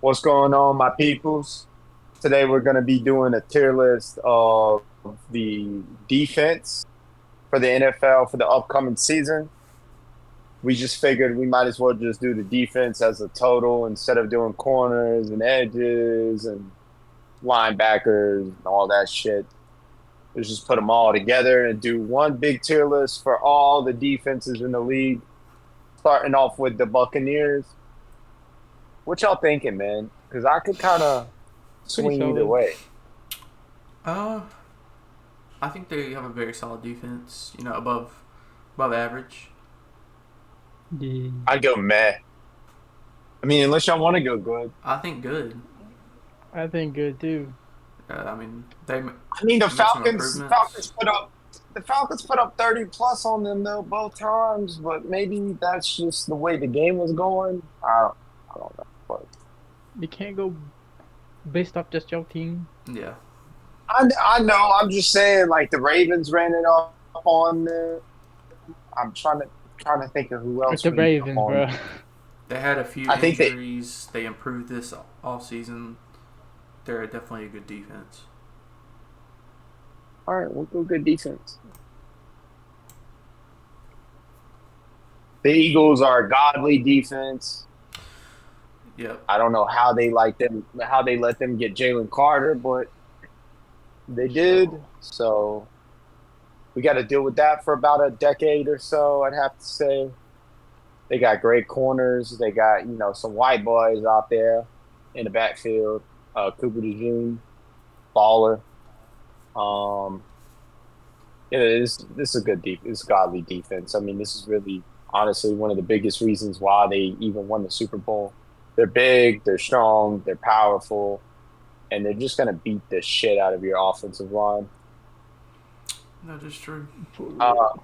What's going on, my peoples? Today we're going to be doing a tier list of the defense for the NFL for the upcoming season. We just figured we might as well just do the defense as a total instead of doing corners and edges and linebackers and all that shit. Let's just put them all together and do one big tier list for all the defenses in the league, starting off with the Buccaneers. What y'all thinking, man? Because I could kind of Pretty swing either solid. way. Uh, I think they have a very solid defense. Above average. Yeah. I'd go meh. I mean, unless y'all want to go good. I think good. I think good too. They I mean, the made some Falcons, improvements. The Falcons put up 30 plus on them though both times, but maybe that's just the way the game was going. I don't know. But You can't go based off just your team. Yeah, I know. I'm just saying, like the Ravens ran it up on them. I'm trying to think of who With else the ran it up Ravens, on bro. them. they had a few I think they. injuries. They improved this off season. They're definitely a good defense. All right, we'll go good defense. The Eagles are a godly defense. Yep. I don't know how they let them get Jalen Carter, but they did. So we got to deal with that for about a decade or so, I'd have to say. They got great corners. They got, some white boys out there in the backfield. Cooper DeJean, baller. Um, this is a good defense. It's godly defense. I mean, this is really honestly one of the biggest reasons why they even won the Super Bowl. They're big, they're strong, they're powerful, and they're just gonna beat the shit out of your offensive line. That is true. For Uh, real.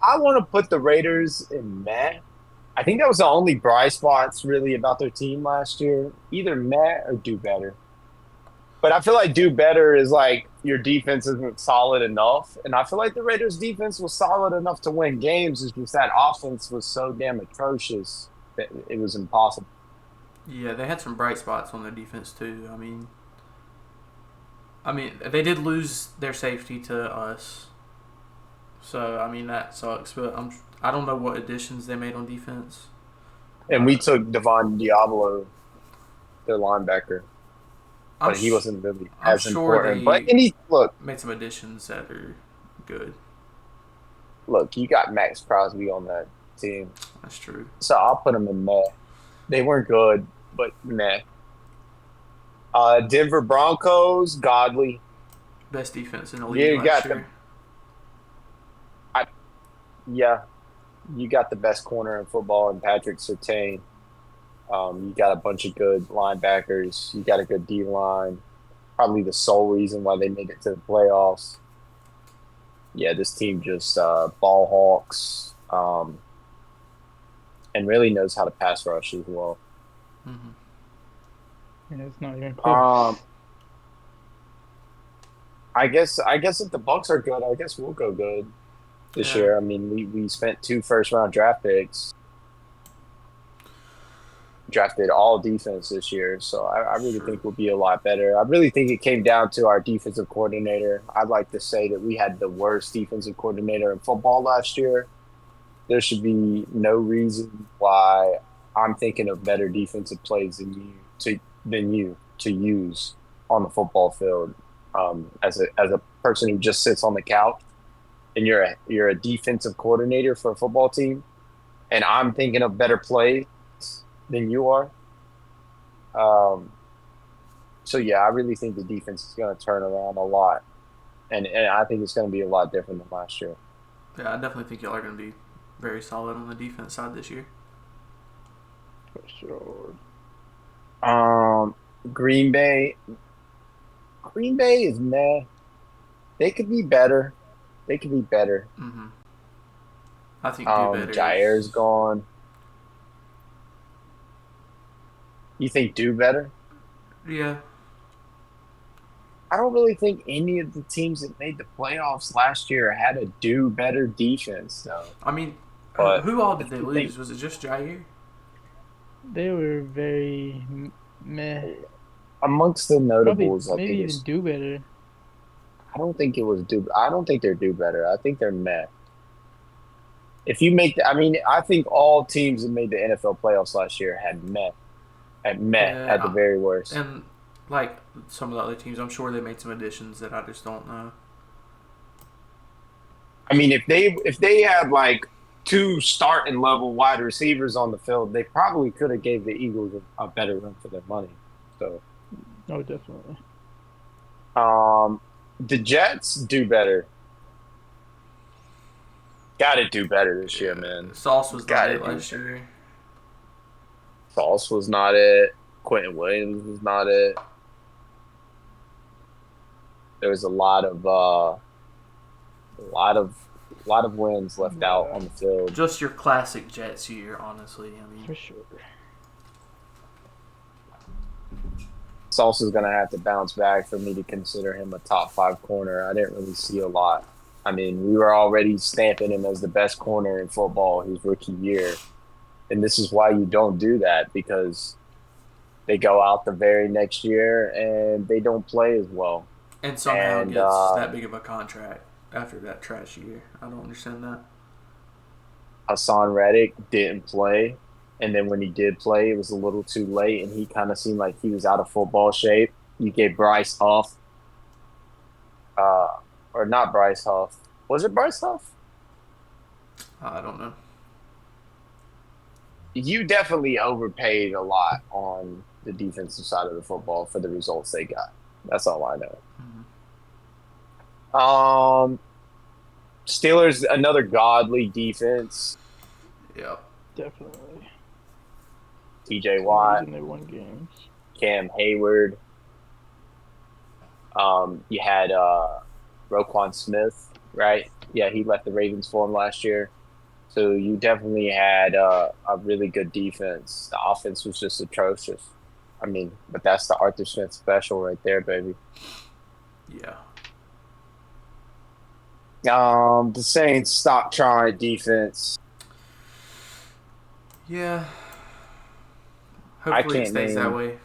I want to put the Raiders in meh. I think that was the only bright spots really about their team last year. Either meh or do better. But I feel like do better is like your defense isn't solid enough. And I feel like the Raiders defense was solid enough to win games. It's just that offense was so damn atrocious that it was impossible. Yeah, they had some bright spots on their defense too. I mean, they did lose their safety to us, so that sucks. But I don't know what additions they made on defense. And we Uh, took Devon Diablo, their linebacker, I'm but he sh- wasn't really I'm as sure important. But they and he made some additions that are good. you got Max Crosby on that team. That's true. So I'll put him in meh. They weren't good, but meh. Denver Broncos, godly. Best defense in the league You last got year. I, yeah, you got the best corner in football in Patrick Surtain. You got a bunch of good linebackers. You got a good D line. Probably the sole reason why they made it to the playoffs. Yeah, this team just ball hawks and really knows how to pass rush as well. Hmm. And it's not even Um, close. I guess if the Bucks are good, I guess we'll go good this Yeah, year. I mean, we spent two first round draft picks, drafted all defense this year, so I really sure. think we'll be a lot better. I really think it came down to our defensive coordinator. I'd like to say that we had the worst defensive coordinator in football last year. There should be no reason why I'm thinking of better defensive plays than you to use on the football field. As a person who just sits on the couch and you're a defensive coordinator for a football team, and I'm thinking of better plays than you are. Um, so yeah, I really think the defense is going to turn around a lot, and I think it's going to be a lot different than last year. Yeah, I definitely think y'all are going to be very solid on the defense side this year. For sure. Um, Green Bay, Green Bay is meh. They could be better. They could be better. Hmm. I think do better Jair's is. gone. You think do better? Yeah. I don't really think any of the teams that made the playoffs last year had a do better defense though. I mean, But who all if did they you think lose? Was it just Jair? They were very meh. Amongst the Probably notables, I maybe think even it's. do better. I don't think it was do. I don't think they're do better. I think they're meh. If you make, I mean, I think all teams that made the NFL playoffs last year had meh at the Yeah, very worst. and like some of the other teams, I'm sure they made some additions that I just don't know. I mean, if they had like two starting level wide receivers on the field, they probably could have gave the Eagles a better run for their money. So, Oh, definitely. um, the Jets do better. Got to do better this year, Yeah, man. Sauce was not Got to it do last better. year. Sauce was not it. Quentin Williams was not it. There was a lot of wins left out Yeah, on the field. Just your classic Jets year, honestly. I mean, for sure. Sauce is gonna have to bounce back for me to consider him a top five corner. I didn't really see a lot. I mean, we were already stamping him as the best corner in football his rookie year. And this is why you don't do that because they go out the very next year and they don't play as well. and somehow And gets that big of a contract after that trash year. I don't understand that. Hassan Reddick didn't play. And then when he did play, it was a little too late and he kind of seemed like he was out of football shape. You gave Bryce Huff, uh, or not Bryce Huff. Was it Bryce Huff? I don't know. You definitely overpaid a lot on the defensive side of the football for the results they got. That's all I know. Mhm. Um, Steelers, another godly defense. Yep. Definitely. TJ It's the only Watt, reason they won games. Cam Hayward. You had Roquan Smith, right? Yeah, he left the Ravens for him last year. So you definitely had a really good defense. The offense was just atrocious. I mean, but that's the Arthur Smith special right there, baby. Yeah. The Saints stopped trying defense. Yeah. I Hopefully it can't stays that name way.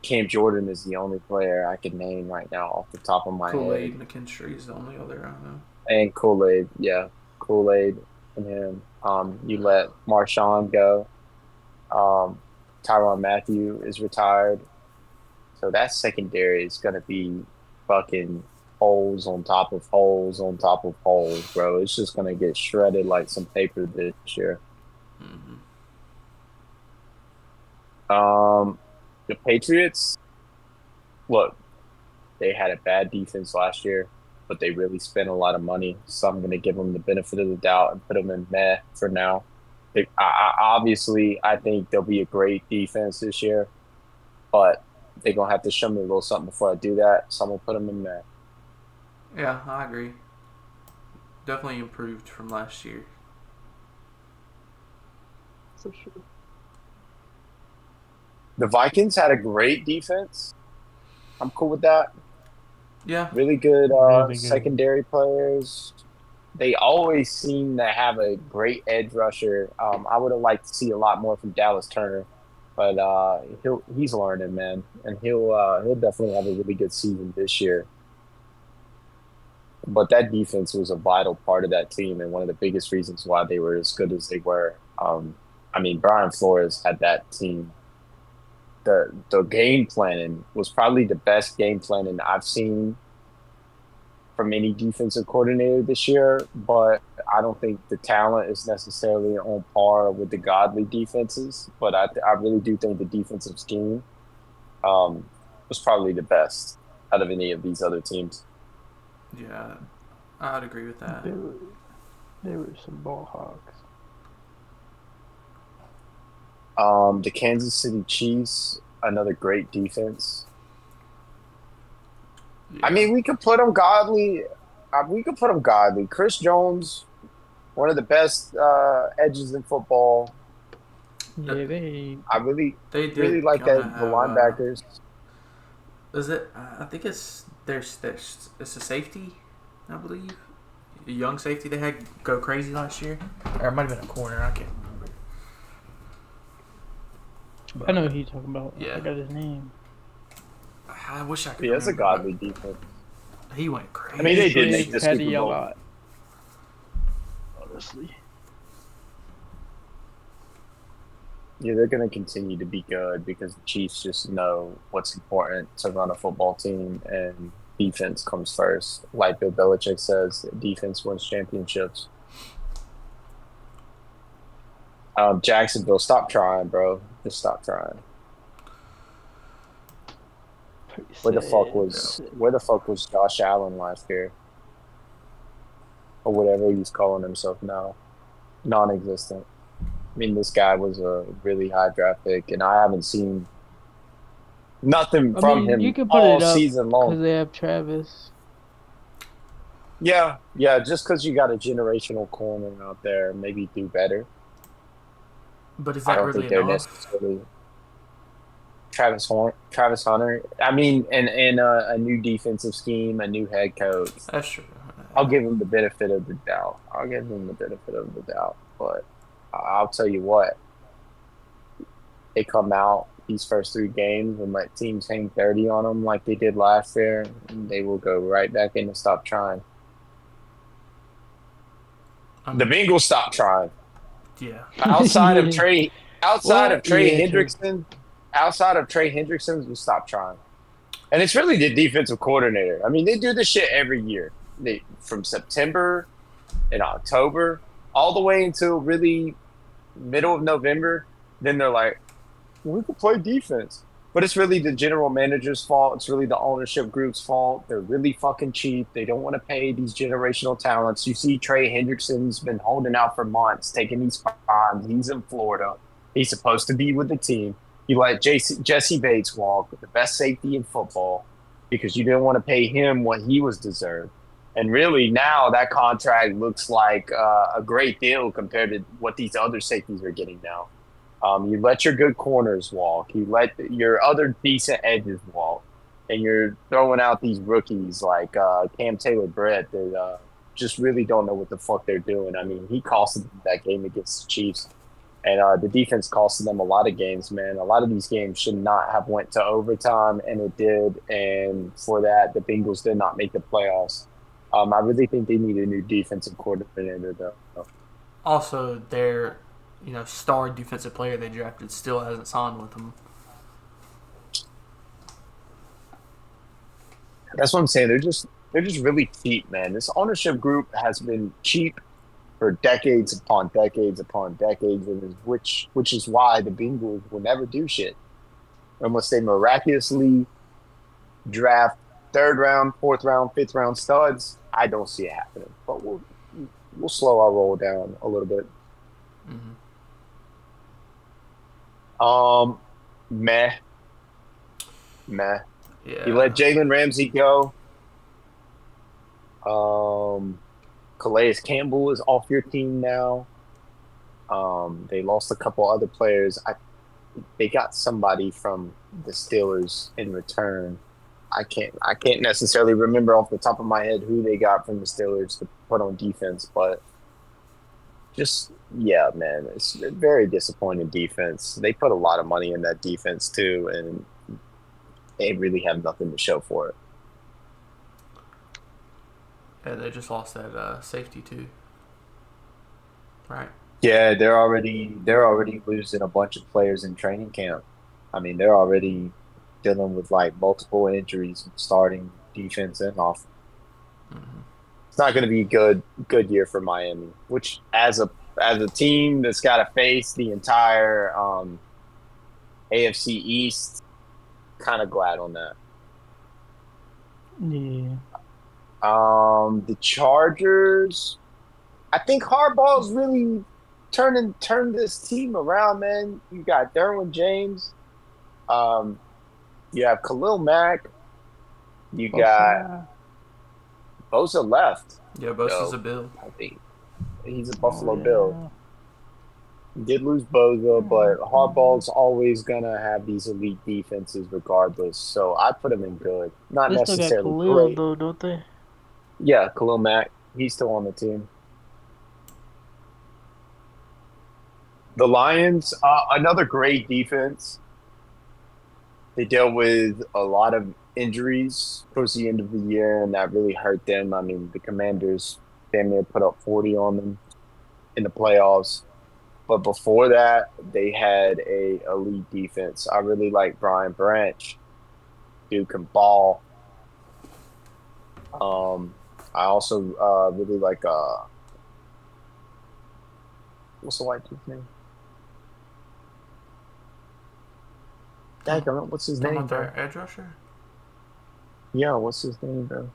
Cam Jordan is the only player I can name right now off the top of my Kool head. Aid McKinstry is the only other I know. And Kool-Aid, yeah, Kool-Aid and him. You let Marshawn go. Um, Tyrann Mathieu is retired, so that secondary is gonna be fucking holes on top of holes on top of holes, bro. It's just gonna get shredded like some paper this year. Mm-hmm. The Patriots, look, they had a bad defense last year, but they really spent a lot of money. So I'm going to give them the benefit of the doubt and put them in meh for now. Obviously, I think they'll be a great defense this year, but they're going to have to show me a little something before I do that. So I'm going to put them in meh. Yeah, I agree. Definitely improved from last year. For sure. The Vikings had a great defense. I'm cool with that. Yeah. Really good Really good. secondary players. They always seem to have a great edge rusher. I would have liked to see a lot more from Dallas Turner, but he's learning, man, and he'll definitely have a really good season this year. But that defense was a vital part of that team, and one of the biggest reasons why they were as good as they were. I mean, Brian Flores had that team. The game planning was probably the best game planning I've seen from any defensive coordinator this year, but I don't think the talent is necessarily on par with the godly defenses. But I really do think the defensive scheme was probably the best out of any of these other teams. Yeah. I'd agree with that. They were they were some ball hogs. The Kansas City Chiefs, another great defense. I Yeah. mean, we could put them godly. We could put them godly. Chris Jones, one of the best edges in football. Yeah, they I really, They really did like kind that of the have. linebackers. Is it? I think there's it's a safety, I believe. A young safety they had go crazy last year. Or it might have been a corner. I can't remember. But I know who you're talking about. yeah, I got his name. I wish I could Yeah, it's a remember. godly defense. But he went I mean, He they crazy. did This make played the year. Super Petty a Bowl. lot, honestly. Yeah, they're going to continue to be good because the Chiefs just know what's important to run a football team, and defense comes first. Like Bill Belichick says, defense wins championships. Jacksonville, stop trying, bro. Just stop trying. Pretty Where the fuck sad. Yeah. was where the fuck was Josh Allen last year, or whatever he's calling himself now? Non-existent. I mean, this guy was a really high draft pick, and I haven't seen nothing I from mean, you him can put all it up season because long. they have Travis. Yeah, yeah, just because you got a generational corner out there, maybe do better. But is I that don't really think they're enough? necessarily Travis Hunter. I mean, and a new defensive scheme, a new head coach. That's true. I'll give him the benefit of the doubt. I'll give him the benefit of the doubt. But I'll tell you what, they come out these first three games and let teams hang 30 on them like they did last year, and they will go right back in and stop trying. I The mean, Bengals stop trying. yeah. Outside of Yeah. Trey, outside What? of Trey Yeah, true. Hendrickson, outside of Trey Hendrickson, we stop trying. And it's really the defensive coordinator. I mean, they do this shit every year. They from September and October all the way until really middle of November. Then they're like, we could play defense. But it's really the general manager's fault. It's really the ownership group's fault. They're really fucking cheap. They don't want to pay these generational talents. You see Trey Hendrickson's been holding out for months, taking these spots. He's in Florida. He's supposed to be with the team. You let Jesse Bates walk, the best safety in football, because you didn't want to pay him what he was deserved. And really, now that contract looks like a great deal compared to what these other safeties are getting now. You let your good corners walk. You let your other decent edges walk, and you're throwing out these rookies like Cam Taylor-Britt that just really don't know what the fuck they're doing. I mean, he costed them that game against the Chiefs, and the defense costed them a lot of games. Man, a lot of these games should not have went to overtime, and it did. And for that, the Bengals did not make the playoffs. I really think they need a new defensive coordinator, though. Also, their star defensive player they drafted still hasn't signed with them. That's what I'm saying. They're just really cheap, man. This ownership group has been cheap for decades upon decades upon decades, and which is why the Bengals will never do shit unless they miraculously draft third round, fourth round, fifth round studs. I don't see it happening, but we'll slow our roll down a little bit. Mm-hmm. Um, meh, meh. You let Yeah. Jalen Ramsey go. Um, Calais Campbell is off your team now. They lost a couple other players. They got somebody from the Steelers in return. I can't necessarily remember off the top of my head who they got from the Steelers to put on defense, but just yeah, man, it's a very disappointing defense. They put a lot of money in that defense too, and they really have nothing to show for it. Yeah, they just lost that safety too. Right. Yeah, they're already losing a bunch of players in training camp. I mean, they're already dealing with like multiple injuries, starting defense and off. Mm-hmm. It's not going to be a good year for Miami, which as a team that's got to face the entire AFC East, kind of glad on that. Yeah. The Chargers, I think Harbaugh's really turned this team around, man. You got Derwin James, um, you have Khalil Mack, you got Bosa. Bosa left, Yeah, Bosa's a though. Bill. I think he's a Oh Buffalo Bill. yeah. He did lose Bosa, but Mhm. Harbaugh's always gonna have these elite defenses regardless. So I put him in good, not They still got necessarily Khalil great. though, don't they? Yeah, Khalil Mack, he's still on the team. The Lions, another great defense. They dealt with a lot of injuries towards the end of the year, and that really hurt them. I mean, the Commanders damn near put up 40 on them in the playoffs. But before that, they had a elite defense. I really like Brian Branch. Dude can ball. Um, I also really like what's the white dude's name? Talking Daggum, what's his talking name, about bro? their edge rusher? Yeah, what's his name, bro?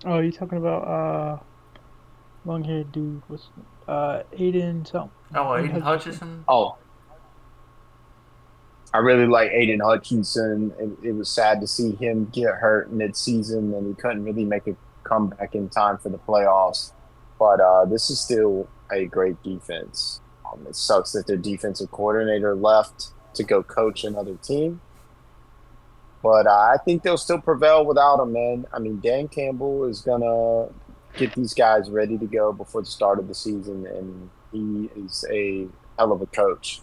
Oh, you talking about long haired dude? What's Aiden something? Oh, Aiden Aiden Hutchinson. Hutchinson? Oh, I really like Aiden Hutchinson. It was sad to see him get hurt mid-season, and he couldn't really make a comeback in time for the playoffs. But this is still a great defense. It sucks that their defensive coordinator left to go coach another team, but I think they'll still prevail without him, man. I mean, Dan Campbell is gonna get these guys ready to go before the start of the season, and he is a hell of a coach.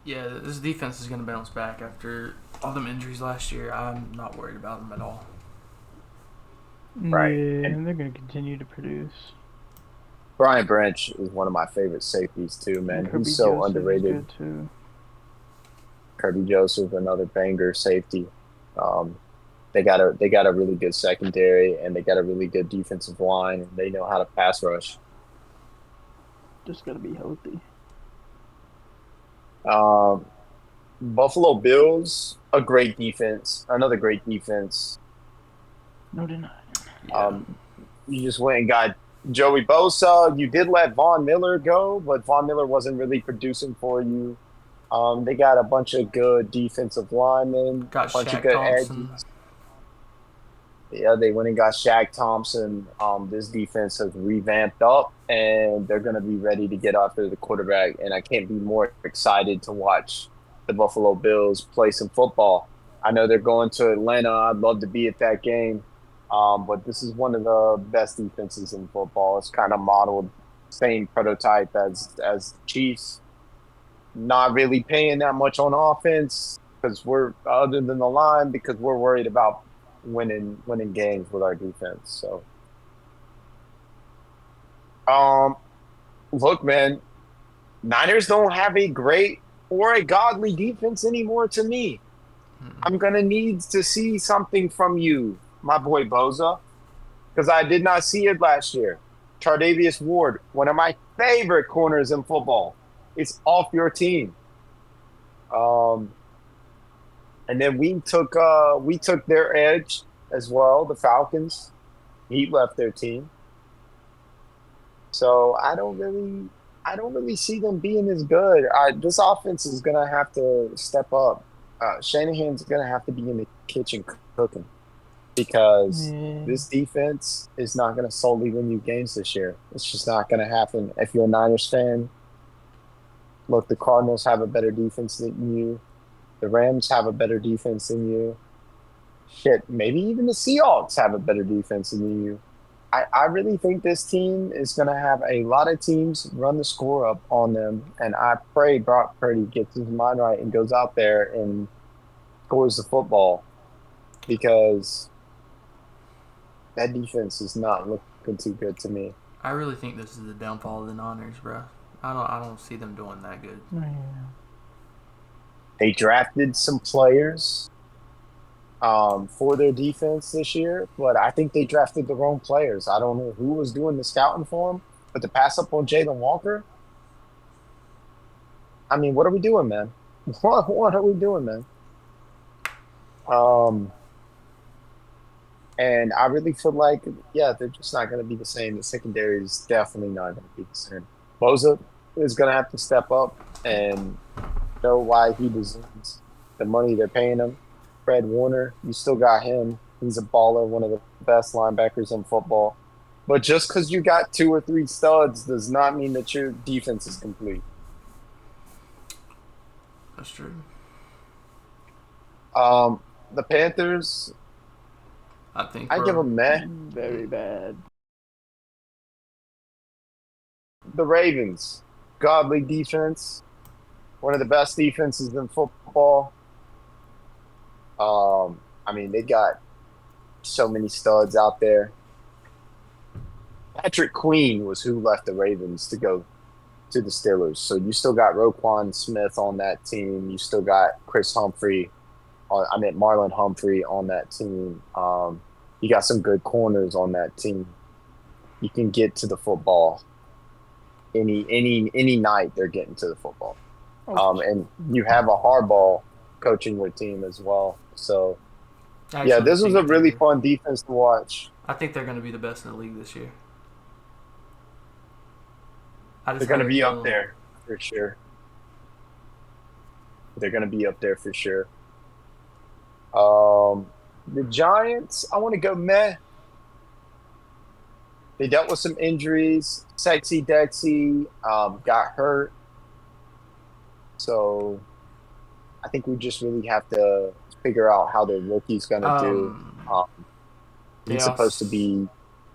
Yeah, this defense is going to bounce back after all them injuries last year. I'm not worried about them at all. Right. Yeah, And and they're gonna continue to produce. Brian Branch is one of my favorite safeties too, And man. He's Kirby so Joseph is underrated. good too. Kirby Joseph, another banger safety. Um, they got a really good secondary, and they got a really good defensive line, and they know how to pass rush. Just gotta be healthy. Um, Buffalo Bills, a great defense, another great defense. No denying. Yeah. Um, you just went and got Joey Bosa. You did let Von Miller go, but Von Miller wasn't really producing for you. They got a bunch of good defensive linemen, Got bunch of Shaq good Thompson. edges. Yeah, they went and got Shaq Thompson. This defense has revamped up, and they're going to be ready to get after the quarterback. And I can't be more excited to watch the Buffalo Bills play some football. I know they're going to Atlanta. I'd love to be at that game. But this is one of the best defenses in football. It's kind of modeled same prototype as the Chiefs. Not really paying that much on offense because we're other than the line because we're worried about winning games with our defense. So um look, man, Niners don't have a great or a godly defense anymore to me. I'm gonna need to see something from you, my boy Boza, because I did not see it last year. Chardavius Ward, one of my favorite corners in football, is off your team. Um And then we took their edge as well, the Falcons. He left their team. So I don't really see them being as good. This offense is gonna have to step up. Shanahan's gonna have to be in the kitchen cooking because Yeah. this defense is not gonna solely win you games this year. It's just not gonna happen. If you're a Niners fan, look, the Cardinals have a better defense than you. The Rams have a better defense than you. Shit, maybe even the Seahawks have a better defense than you. I really think this team is going to have a lot of teams run the score up on them. And I pray Brock Purdy gets his mind right and goes out there and scores the football because that defense is not looking too good to me. I really think this is the downfall of the Niners, bro. I don't see them doing that good. Yeah. They drafted some players for their defense this year, but I think they drafted the wrong players. I don't know who was doing the scouting for them, but to pass up on Jalen Walker, I mean, what are we doing, man? What are we doing, man? Um, and I really feel like, yeah, they're just not going to be the same. The secondary is definitely not going to be the same. Boza is going to have to step up and show why he deserves the money they're paying him. Fred Warner, you still got him. He's a baller, one of the best linebackers in football. But just because you got two or three studs does not mean that your defense is complete. That's true. The Panthers, I think I give we're them meh. Very bad. The Ravens, godly defense. one of the best defenses in football. I mean, they got so many studs out there. Patrick Queen was who left the Ravens to go to the Steelers. So you still got Roquan Smith on that team. You still got Chris Humphrey. Marlon Humphrey on that team. You got some good corners on that team. You can get to the football any night. They're getting to the football. And you have a hardball coaching your team as well. So I yeah, actually this was a think really fun defense to watch. I think they're going to be the best in the league this year. I They're just going have to a be up feeling. there for sure. They're going to be up there for sure. The Giants, I want to go meh. They dealt with some injuries. Sexy Dexy got hurt. So I think we just really have to figure out how the rookie's going to do. Um, They he's supposed to also be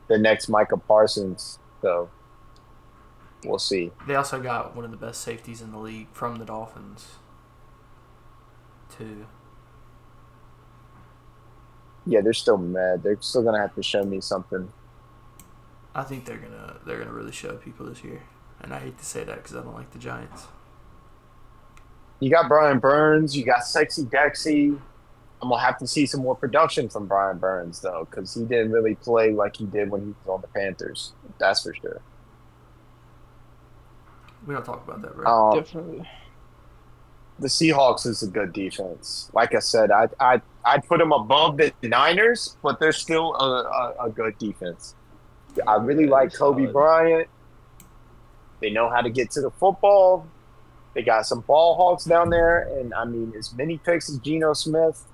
the next Micah Parsons. So we'll see. they also got one of the best safeties in the league from the Dolphins, too. Yeah, they're still mad. They're still going to have to show me something. I think they're gonna really show people this year, and I hate to say that because I don't like the Giants. You got Brian Burns. You got Sexy Dexy. I'm gonna have to see some more production from Brian Burns though, because he didn't really play like he did when he was on the Panthers. That's for sure. We don't talk about that, bro. Definitely. The Seahawks is a good defense. Like I said, I'd put them above the Niners, but they're still a good defense. I really Yeah, they're like Kobe solid. Bryant. They know how to get to the football. They got some ball hawks down there, and I mean, as many picks as Geno Smith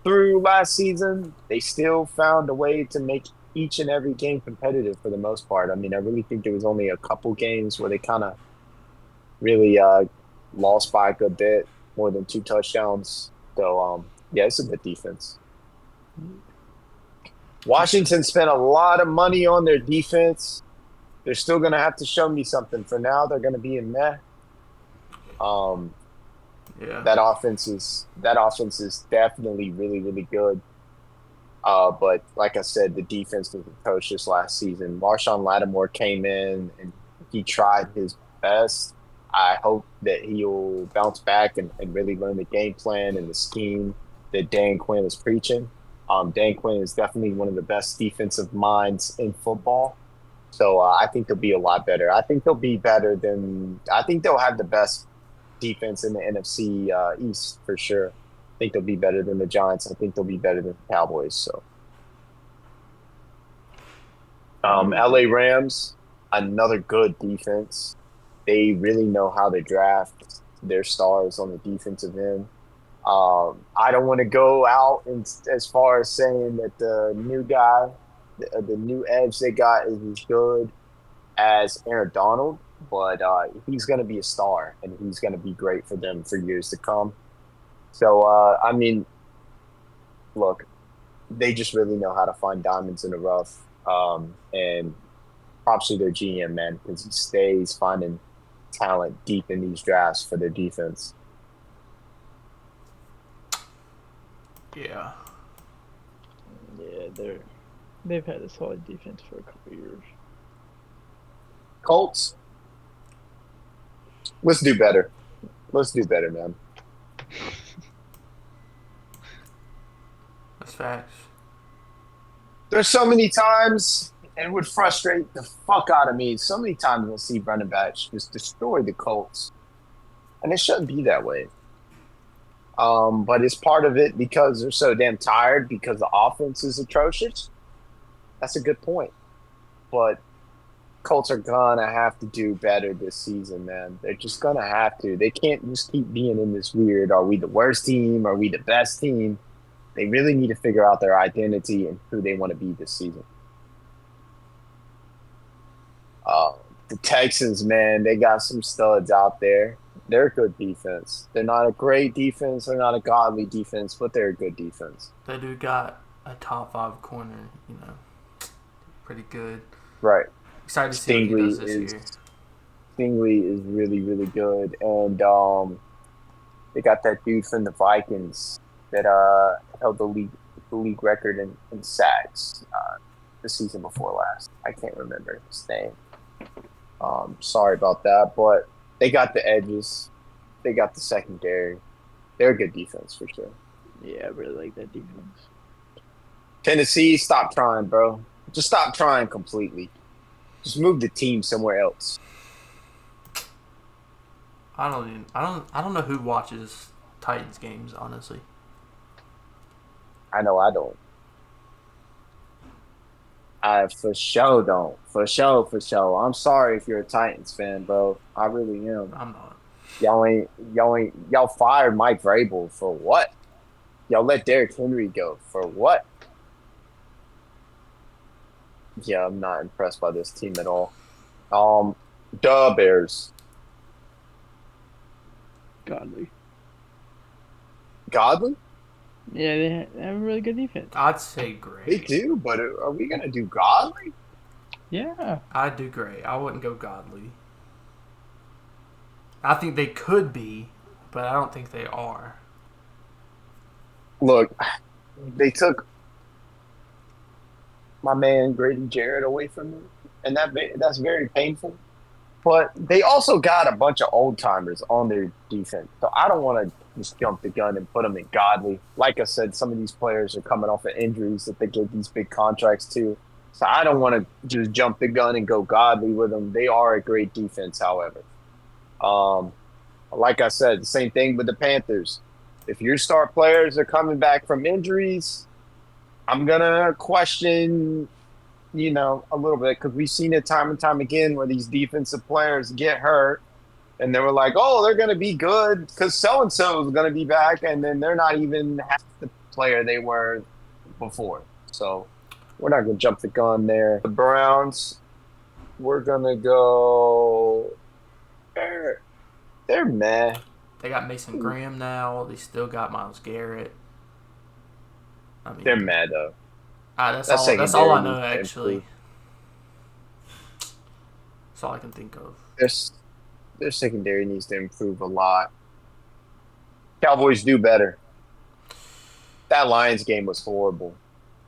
through last season, they still found a way to make each and every game competitive for the most part. I mean, I really think there was only a couple games where they kind of really lost by a good bit, more than 2 touchdowns. So, yeah, it's a good defense. Washington spent a lot of money on their defense. They're still going to have to show me something. For now, they're going to be in meh. Yeah. That offense is definitely really, really good. But like I said, the defense was atrocious last season. Marshawn Lattimore came in and he tried his best. I hope that he'll bounce back and really learn the game plan and the scheme that Dan Quinn is preaching. Dan Quinn is definitely one of the best defensive minds in football. So I think they'll be a lot better. I think they'll have the best defense in the NFC East for sure. I think they'll be better than the Giants. I think they'll be better than the Cowboys. So, LA Rams, another good defense. They really know how to draft their stars on the defensive end. I don't want to go out as far as saying that the new guy, the new edge they got is as good as Aaron Donald, but he's going to be a star and he's going to be great for them for years to come. So, I mean, look, they just really know how to find diamonds in the rough. And props to their GM, man, because he stays finding talent deep in these drafts for their defense. Yeah. Yeah, they've had a solid defense for a couple of years. Colts, let's do better. Let's do better, man. That's facts. There's so many times, and it would frustrate the fuck out of me. So many times we'll see running backs just destroy the Colts, and it shouldn't be that way. But it's part of it because they're so damn tired because the offense is atrocious. That's a good point. But Colts are gonna have to do better this season, man. They're just gonna have to. They can't just keep being in this weird, are we the worst team? Are we the best team? They really need to figure out their identity and who they want to be this season. The Texans, man, they got some studs out there. They're a good defense. They're not a great defense. They're not a godly defense, but they're a good defense. They do got a top 5 corner, pretty good. Right. Excited to see what he Stingley does this is year. Stingley is really, really good. And they got that dude from the Vikings that held the league record in sacks the season before last. I can't remember his name. Sorry about that, but they got the edges. They got the secondary. They're a good defense for sure. Yeah, I really like that defense. Tennessee, stop trying, bro. Just stop trying completely. Just move the team somewhere else. I don't know who watches Titans games, honestly. I know I don't. I for sure don't. For sure, for sure. I'm sorry if you're a Titans fan, bro. I really am. I'm not. Y'all fired Mike Vrabel for what? Y'all let Derrick Henry go for what? Yeah, I'm not impressed by this team at all. Duh, Bears. Godly. Godly? Yeah, they have a really good defense. I'd say They great. do, but are we gonna do Godly? Yeah. I'd do great. I wouldn't go godly. I think they could be, but I don't think they are. Look, they took my man Grady Jarrett away from me, and that's very painful. But they also got a bunch of old timers on their defense, so I don't want to just jump the gun and put them in Godly. Like I said, some of these players are coming off of injuries that they give these big contracts to, so I don't want to just jump the gun and go Godly with them. They are a great defense, however. Um, like I said, the same thing with the Panthers. If your star players are coming back from injuries, I'm gonna question, a little bit because we've seen it time and time again where these defensive players get hurt and they were like, oh, they're gonna be good because so and so is gonna be back, and then they're not even half the player they were before. So we're not gonna jump the gun there. The Browns, we're gonna go. They're meh. They got Mason Graham now. They still got Myles Garrett. I They're mean, meh though. that's That all. That's all secondary I know needs to actually. improve. That's all I can think of. Their, their secondary needs to improve a lot. Cowboys do better. That Lions game was horrible.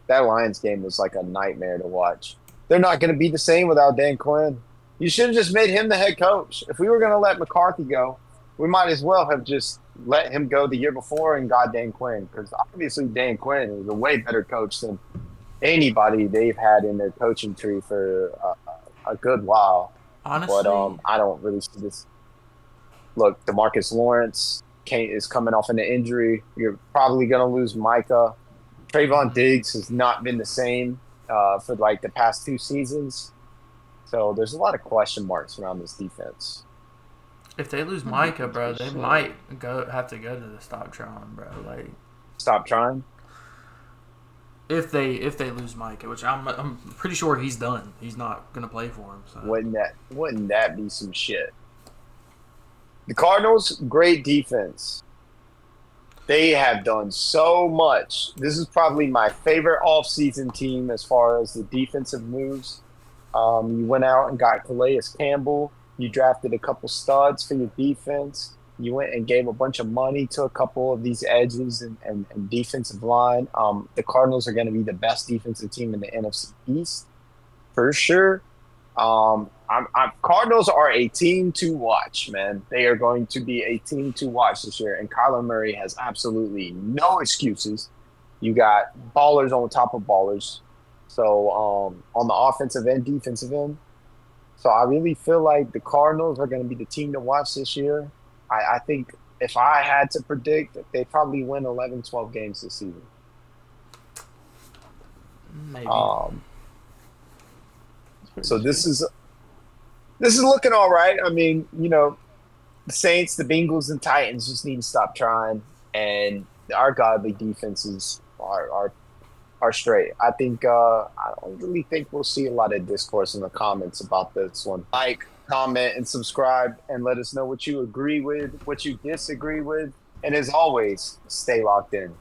That Lions game was like a nightmare to watch. They're not going to be the same without Dan Quinn. You should have just made him the head coach. If we were going to let McCarthy go, we might as well have just let him go the year before and got Dan Quinn, because obviously Dan Quinn is a way better coach than anybody they've had in their coaching tree for a good while. But Honestly, I don't really see this. Look, DeMarcus Lawrence is coming off an injury. You're probably going to lose Micah. Trayvon Diggs has not been the same for like the past 2 seasons. So there's a lot of question marks around this defense. if they lose Micah, bro, they might have to go to the stop trying, bro. Like, Stop trying. if they lose Micah, which I'm pretty sure he's done. He's not gonna play for him. So Wouldn't that be some shit? The Cardinals, great defense. They have done so much. This is probably my favorite offseason team as far as the defensive moves. You went out and got Calais Campbell. You drafted a couple studs for your defense. You went and gave a bunch of money to a couple of these edges and defensive line. The Cardinals are going to be the best defensive team in the NFC East for sure. Cardinals are a team to watch, man. They are going to be a team to watch this year, and Kyler Murray has absolutely no excuses. You got ballers on top of ballers. So on the offensive and defensive end. So I really feel like the Cardinals are going to be the team to watch this year. I think if I had to predict, they probably win 11, 12 games this season. maybe. So this is looking all right. I mean, the Saints, the Bengals, and Titans just need to stop trying, and our godly defenses are straight. I think I don't really think we'll see a lot of discourse in the comments about this one. Like, comment, and subscribe, and let us know what you agree with, what you disagree with, and as always, stay locked in.